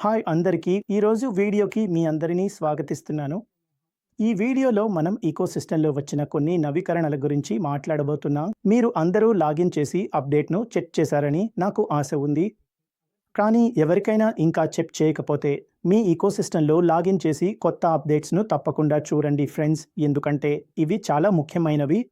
Hi అందరికీ ఈరోజు వీడియోకి మీ అందరినీ స్వాగతిస్తున్నాను. ఈ వీడియోలో మనం ఈకోసిస్టంలో వచ్చిన కొన్ని నవీకరణల గురించి మాట్లాడబోతున్నాం. మీరు అందరూ లాగిన్ చేసి అప్డేట్ను చెక్ చేశారని నాకు ఆశ ఉంది. కానీ ఎవరికైనా ఇంకా చెక్ చేయకపోతే మీ ఈకోసిస్టంలో లాగిన్ చేసి కొత్త అప్డేట్స్ను తప్పకుండా చూడండి ఫ్రెండ్స్, ఎందుకంటే ఇవి చాలా ముఖ్యమైనవి.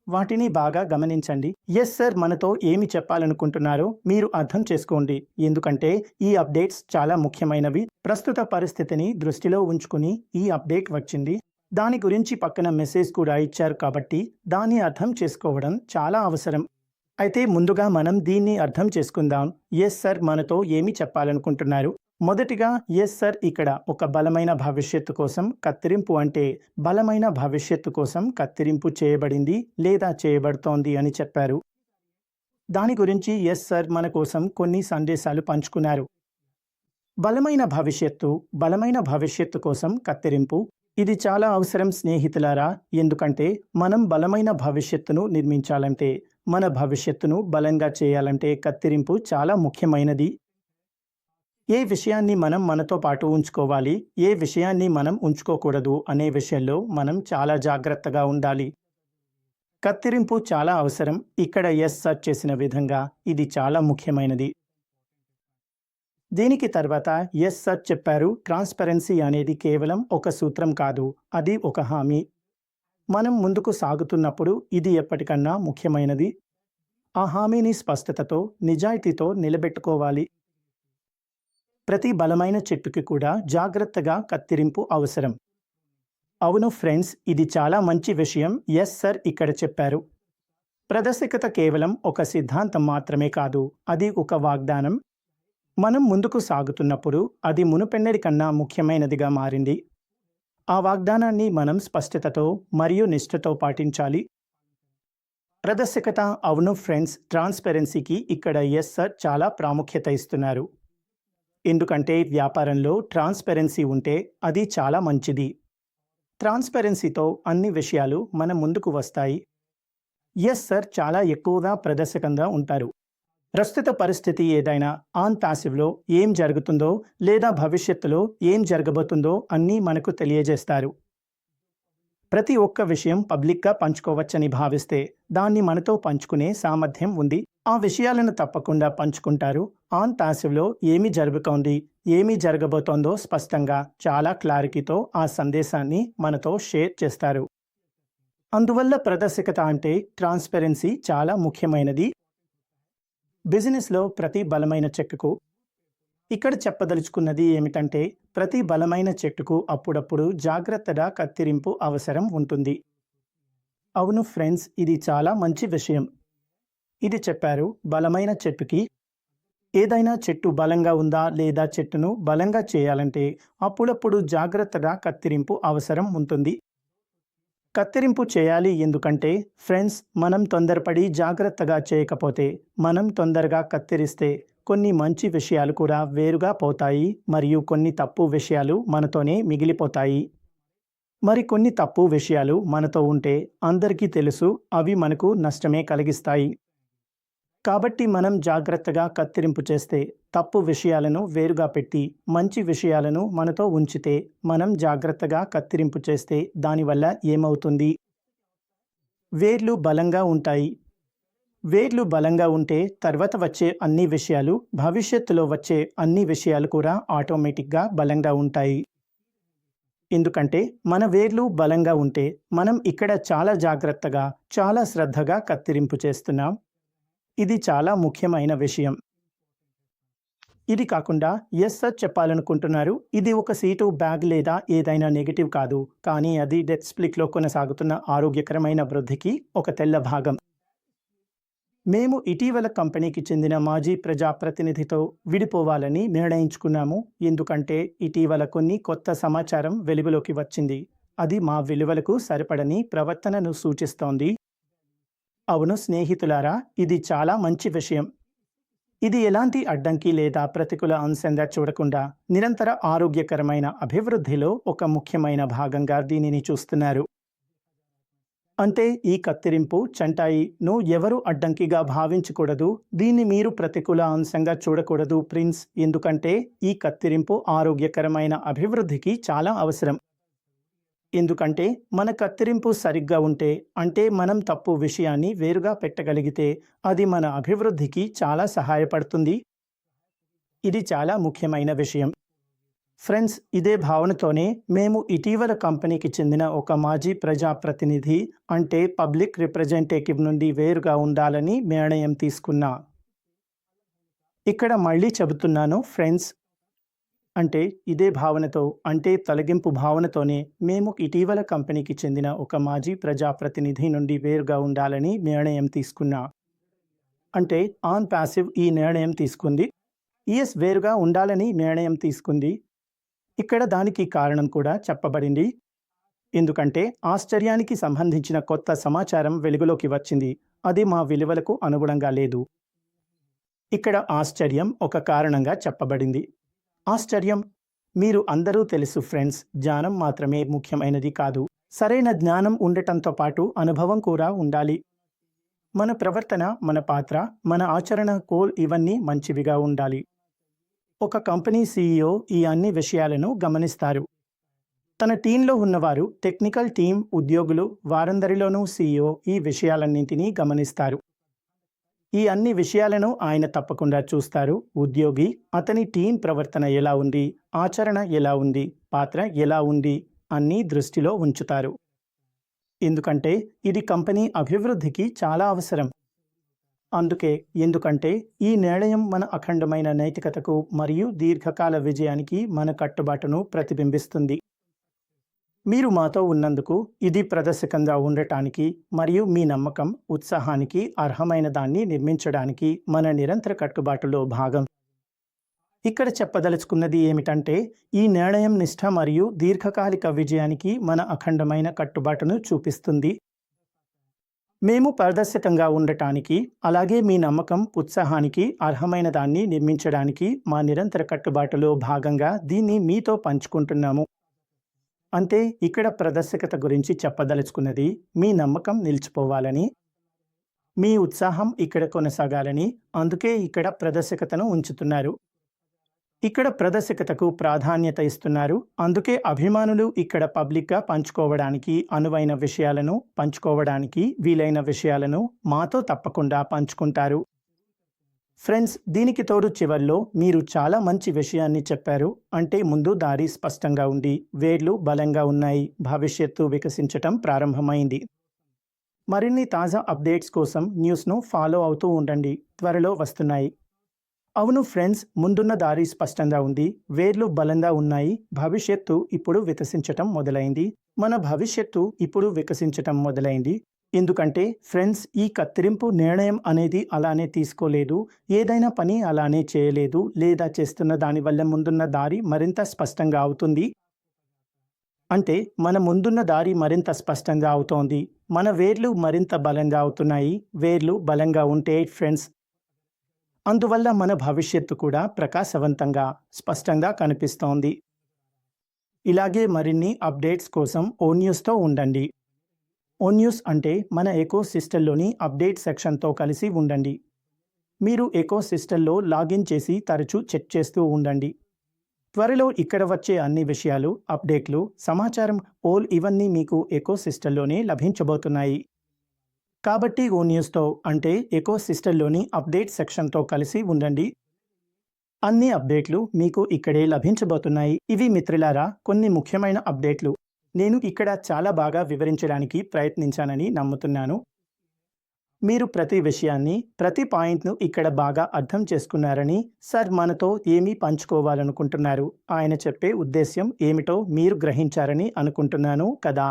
వాటిని బాగా గమనించండి. ఎస్ సార్, మనతో ఏమి చెప్పాలనుకుంటున్నారో మీరు అర్థం చేసుకోండి, ఎందుకంటే ఈ అప్డేట్స్ చాలా ముఖ్యమైనవి. ప్రస్తుత పరిస్థితిని దృష్టిలో ఉంచుకుని ఈ అప్డేట్ వచ్చింది. దాని గురించి పక్కన మెసేజ్ కూడా ఇచ్చారు, కాబట్టి దాన్ని అర్థం చేసుకోవడం చాలా అవసరం. అయితే ముందుగా మనం దీన్ని అర్థం చేసుకుందాం. ఎస్ సార్, మనతో ఏమి చెప్పాలనుకుంటున్నారు? మొదటిగా ఎస్ సార్, ఇక్కడ ఒక బలమైన భవిష్యత్తు కోసం కత్తిరింపు అంటే బలమైన భవిష్యత్తు కోసం కత్తిరింపు చేయబడింది లేదా చేయబడుతోంది అని చెప్పారు. దాని గురించి ఎస్ సార్ మన కోసం కొన్ని సందేశాలు పంచుకున్నారు. బలమైన భవిష్యత్తు కోసం కత్తిరింపు ఇది చాలా అవసరం స్నేహితులారా, ఎందుకంటే మనం బలమైన భవిష్యత్తును నిర్మించాలంటే, మన భవిష్యత్తును బలంగా చేయాలంటే కత్తిరింపు చాలా ముఖ్యమైనది. ఏ విషయాన్ని మనం మనతో పాటు ఉంచుకోవాలి, ఏ విషయాన్ని మనం ఉంచుకోకూడదు అనే విషయంలో మనం చాలా జాగ్రత్తగా ఉండాలి. కత్తిరింపు చాలా అవసరం. ఇక్కడ ఎస్ సార్ చేసిన విధంగా ఇది చాలా ముఖ్యమైనది. దీనికి తర్వాత ఎస్ సార్ చెప్పారు, ట్రాన్స్పరెన్సీ అనేది కేవలం ఒక సూత్రం కాదు, అది ఒక హామీ. మనం ముందుకు సాగుతున్నప్పుడు ఇది ఎప్పటికన్నా ముఖ్యమైనది. ఆ హామీని స్పష్టతతో, నిజాయితీతో నిలబెట్టుకోవాలి. ప్రతి బలమైన చెట్టుకి కూడా జాగ్రత్తగా కత్తిరింపు అవసరం. అవును ఫ్రెండ్స్, ఇది చాలా మంచి విషయం ఎస్ సార్ ఇక్కడ చెప్పారు. ప్రదర్శకత కేవలం ఒక సిద్ధాంతం మాత్రమే కాదు, అది ఒక వాగ్దానం. మనం ముందుకు సాగుతున్నప్పుడు అది మునుపెన్నడి కన్నా ముఖ్యమైనదిగా మారింది. ఆ వాగ్దానాన్ని మనం స్పష్టతతో మరియు నిష్ఠతో పాటించాలి. ప్రదర్శకత, అవును ఫ్రెండ్స్, ట్రాన్స్పరెన్సీకి ఇక్కడ ఎస్ సార్ చాలా ప్రాముఖ్యత ఇస్తున్నారు. ఎందుకంటే వ్యాపారంలో ట్రాన్స్పరెన్సీ ఉంటే అది చాలా మంచిది. ట్రాన్స్పరెన్సీతో అన్ని విషయాలు మన ముందుకు వస్తాయి. ఎస్ సార్ చాలా ఎక్కువగా ప్రదర్శకంగా ఉంటారు. ప్రస్తుత పరిస్థితి ఏదైనా ఆన్ ప్యాసివ్లో ఏం జరుగుతుందో లేదా భవిష్యత్తులో ఏం జరగబోతుందో అన్నీ మనకు తెలియజేస్తారు. ప్రతి ఒక్క విషయం పబ్లిక్గా పంచుకోవచ్చని భావిస్తే దాన్ని మనతో పంచుకునే సామర్థ్యం ఉంది. ఆ విషయాలను తప్పకుండా పంచుకుంటారు. ఆన్ ప్యాసివ్లో ఏమి జరుగుతోంది, ఏమి జరగబోతోందో స్పష్టంగా చాలా క్లారిటీతో ఆ సందేశాన్ని మనతో షేర్ చేస్తారు. అందువల్ల ప్రదర్శకత అంటే ట్రాన్స్పరెన్సీ చాలా ముఖ్యమైనది. బిజినెస్లో ప్రతి బలమైన చెట్టుకు, ఇక్కడ చెప్పదలుచుకున్నది ఏమిటంటే ప్రతి బలమైన చెట్టుకు అప్పుడప్పుడు జాగ్రత్తగా కత్తిరింపు అవసరం ఉంటుంది. అవును ఫ్రెండ్స్, ఇది చాలా మంచి విషయం. ఇది చెప్పారు, బలమైన చెట్టుకి ఏదైనా చెట్టు బలంగా ఉందా లేదా చెట్టును బలంగా చేయాలంటే అప్పుడప్పుడు జాగ్రత్తగా కత్తిరింపు అవసరం ఉంటుంది. కత్తిరింపు చేయాలి, ఎందుకంటే ఫ్రెండ్స్, మనం తొందరపడి జాగ్రత్తగా చేయకపోతే, మనం తొందరగా కత్తిరిస్తే కొన్ని మంచి విషయాలు కూడా వేరుగా పోతాయి మరియు కొన్ని తప్పు విషయాలు మనతోనే మిగిలిపోతాయి. మరి కొన్ని తప్పు విషయాలు మనతో ఉంటే అందరికీ తెలుసు, అవి మనకు నష్టమే కలిగిస్తాయి. కాబట్టి మనం జాగ్రత్తగా కత్తిరింపు చేస్తే, తప్పు విషయాలను వేరుగా పెట్టి మంచి విషయాలను మనతో ఉంచితే, మనం జాగ్రత్తగా కత్తిరింపు చేస్తే దానివల్ల ఏమవుతుంది? వేర్లు బలంగా ఉంటాయి. వేర్లు బలంగా ఉంటే తర్వాత వచ్చే అన్ని విషయాలు, భవిష్యత్తులో వచ్చే అన్ని విషయాలు కూడా ఆటోమేటిక్గా బలంగా ఉంటాయి. ఎందుకంటే మన వేర్లు బలంగా ఉంటే మనం ఇక్కడ చాలా జాగ్రత్తగా, చాలా శ్రద్ధగా కత్తిరింపు చేస్తున్నాం. ఇది చాలా ముఖ్యమైన విషయం. ఇది కాకుండా ఎస్ సార్ చెప్పాలనుకుంటున్నారు, ఇది ఒక సీటు, బ్యాగ్ లేదా ఏదైనా నెగిటివ్ కాదు, కానీ అది డెత్ స్ప్లిట్లో కొనసాగుతున్న ఆరోగ్యకరమైన వృద్ధికి ఒక తెల్ల భాగం. మేము ఇటీవల కంపెనీకి చెందిన మాజీ ప్రజాప్రతినిధితో విడిపోవాలని నిర్ణయించుకున్నాము, ఎందుకంటే ఇటీవల కొన్ని కొత్త సమాచారం వెలుగులోకి వచ్చింది. అది మా విలువలకు సరిపడని ప్రవర్తనను సూచిస్తోంది. అవును స్నేహితులారా, ఇది చాలా మంచి విషయం. ఇది ఎలాంటి అడ్డంకి లేదా ప్రతికూల అంశంగా చూడకుండా నిరంతర ఆరోగ్యకరమైన అభివృద్ధిలో ఒక ముఖ్యమైన భాగంగా దీనిని చూస్తున్నారు. అంటే ఈ కత్తిరింపు చంటాయిను ఎవరు అడ్డంకిగా భావించకూడదు. దీన్ని మీరు ప్రతికూల అంశంగా చూడకూడదు ప్రిన్స్. ఎందుకంటే ఈ కత్తిరింపు ఆరోగ్యకరమైన అభివృద్ధికి చాలా అవసరం. ఎందుకంటే మన కత్తిరింపు సరిగ్గా ఉంటే, అంటే మనం తప్పు విషయాన్ని వేరుగా పెట్టగలిగితే, అది మన అభివృద్ధికి చాలా సహాయపడుతుంది. ఇది చాలా ముఖ్యమైన విషయం. ఫ్రెండ్స్, ఇదే భావనతోనే మేము ఇటీవల కంపెనీకి చెందిన ఒక మాజీ ప్రజాప్రతినిధి, అంటే పబ్లిక్ రిప్రజెంటేటివ్ నుండి వేరుగా ఉండాలని నిర్ణయం తీసుకున్నా. ఇక్కడ మళ్ళీ చెబుతున్నాను ఫ్రెండ్స్, అంటే ఇదే భావనతో, అంటే తొలగింపు భావనతోనే మేము ఇటీవల కంపెనీకి చెందిన ఒక మాజీ ప్రజాప్రతినిధి నుండి వేరుగా ఉండాలని నిర్ణయం తీసుకున్నా. అంటే ఆన్ ప్యాసివ్ ఈ నిర్ణయం తీసుకుంది. ఈఎస్ వేరుగా ఉండాలని నిర్ణయం తీసుకుంది. ఇక్కడ దానికి కారణం కూడా చెప్పబడింది. ఎందుకంటే ఆశ్చర్యానికి సంబంధించిన కొత్త సమాచారం వెలుగులోకి వచ్చింది. అది మా విలువలకు అనుగుణంగా లేదు. ఇక్కడ ఆశ్చర్యం ఒక కారణంగా చెప్పబడింది. ఆశ్చర్యం, మీరు అందరూ తెలుసు ఫ్రెండ్స్, జ్ఞానం మాత్రమే ముఖ్యమైనది కాదు. సరైన జ్ఞానం ఉండటంతో పాటు అనుభవం కూడా ఉండాలి. మన ప్రవర్తన, మన పాత్ర, మన ఆచరణ, ఇవన్నీ మంచివిగా ఉండాలి. ఒక కంపెనీ సీఈఓ ఈ అన్ని విషయాలను గమనిస్తారు. తన టీంలో ఉన్నవారు, టెక్నికల్ టీం, ఉద్యోగులు, వారందరిలోనూ సీఈఓ ఈ విషయాలన్నింటినీ గమనిస్తారు. ఈ అన్ని విషయాలను ఆయన తప్పకుండా చూస్తారు. ఉద్యోగి, అతని టీం ప్రవర్తన ఎలా ఉంది, ఆచరణ ఎలా ఉంది, పాత్ర ఎలా ఉంది అన్నీ దృష్టిలో ఉంచుతారు. ఎందుకంటే ఇది కంపెనీ అభివృద్ధికి చాలా అవసరం. ఎందుకంటే ఈ నిర్ణయం మన అఖండమైన నైతికతకు మరియు దీర్ఘకాల విజయానికి మన కట్టుబాటును ప్రతిబింబిస్తుంది. మీరు మాతో ఉన్నందుకు, ఇది ప్రదర్శకంగా ఉండటానికి మరియు మీ నమ్మకం, ఉత్సాహానికి అర్హమైన దాన్ని నిర్మించడానికి మన నిరంతర కట్టుబాటులో భాగం. ఇక్కడ చెప్పదలుచుకున్నది ఏమిటంటే, ఈ నిర్ణయం నిష్ఠ మరియు దీర్ఘకాలిక విజయానికి మన అఖండమైన కట్టుబాటును చూపిస్తుంది. మేము పారదర్శకంగా ఉండటానికి, అలాగే మీ నమ్మకం, ఉత్సాహానికి అర్హమైన దాన్ని నిర్మించడానికి మా నిరంతర కట్టుబాటులో భాగంగా దీన్ని మీతో పంచుకుంటున్నాము. అంటే ఇక్కడ ప్రదర్శకత గురించి చెప్పదలుచుకున్నది, మీ నమ్మకం నిలిచిపోవాలని, మీ ఉత్సాహం ఇక్కడ కొనసాగాలని, అందుకే ఇక్కడ ప్రదర్శకతను ఉంచుతున్నారు. ఇక్కడ ప్రదర్శకతకు ప్రాధాన్యత ఇస్తున్నారు. అందుకే అభిమానులు ఇక్కడ పబ్లిక్గా పంచుకోవడానికి, అనువైన విషయాలను పంచుకోవడానికి వీలైన విషయాలను మాతో తప్పకుండా పంచుకుంటారు. ఫ్రెండ్స్, దీనికి తోడు చివర్లో మీరు చాలా మంచి విషయాన్ని చెప్పారు. అంటే ముందు దారి స్పష్టంగా ఉంది, వేర్లు బలంగా ఉన్నాయి, భవిష్యత్తు వికసించటం ప్రారంభమైంది. మరిన్ని తాజా అప్డేట్స్ కోసం న్యూస్ను ఫాలో అవుతూ ఉండండి, త్వరలో వస్తున్నాయి. అవును ఫ్రెండ్స్, ముందున్న దారి స్పష్టంగా ఉంది, వేర్లు బలంగా ఉన్నాయి, భవిష్యత్తు ఇప్పుడు వికసించటం మొదలైంది. మన భవిష్యత్తు ఇప్పుడు వికసించటం మొదలైంది. ఎందుకంటే ఫ్రెండ్స్, ఈ కత్తిరింపు నిర్ణయం అనేది అలానే తీసుకోలేదు, ఏదైనా పని అలానే చేయలేదు, లేదా చేస్తున్న దానివల్ల ముందున్న దారి మరింత స్పష్టంగా అవుతుంది. అంటే మన ముందున్న దారి మరింత స్పష్టంగా అవుతోంది, మన వేర్లు మరింత బలంగా అవుతున్నాయి. వేర్లు బలంగా ఉంటే ఫ్రెండ్స్, అందువల్ల మన భవిష్యత్తు కూడా ప్రకాశవంతంగా, స్పష్టంగా కనిపిస్తోంది. ఇలాగే మరిన్ని అప్డేట్స్ కోసం ఓ న్యూస్తో ఉండండి. ఓ న్యూస్ అంటే మన ఎకో సిస్టంలోని అప్డేట్ సెక్షన్తో కలిసి ఉండండి. మీరు ఎకో సిస్టంలో లాగిన్ చేసి తరచూ చెక్ చేస్తూ ఉండండి. త్వరలో ఇక్కడ వచ్చే అన్ని విషయాలు, అప్డేట్లు, సమాచారం, ఇవన్నీ మీకు ఎకో సిస్టంలోనే లభించబోతున్నాయి. కాబట్టి ఓ న్యూస్తో, అంటే ఎకో సిస్టంలోని అప్డేట్ సెక్షన్తో కలిసి ఉండండి. అన్ని అప్డేట్లు మీకు ఇక్కడే లభించబోతున్నాయి. ఇవి మిత్రులారా కొన్ని ముఖ్యమైన అప్డేట్లు. నేను ఇక్కడ చాలా బాగా వివరించడానికి ప్రయత్నించానని నమ్ముతున్నాను. మీరు ప్రతి విషయాన్ని, ప్రతి పాయింట్ను ఇక్కడ బాగా అర్థం చేసుకున్నారని, సార్ మనతో ఏమీ పంచుకోవాలనుకుంటున్నారు, ఆయన చెప్పే ఉద్దేశ్యం ఏమిటో మీరు గ్రహించారని అనుకుంటున్నాను కదా.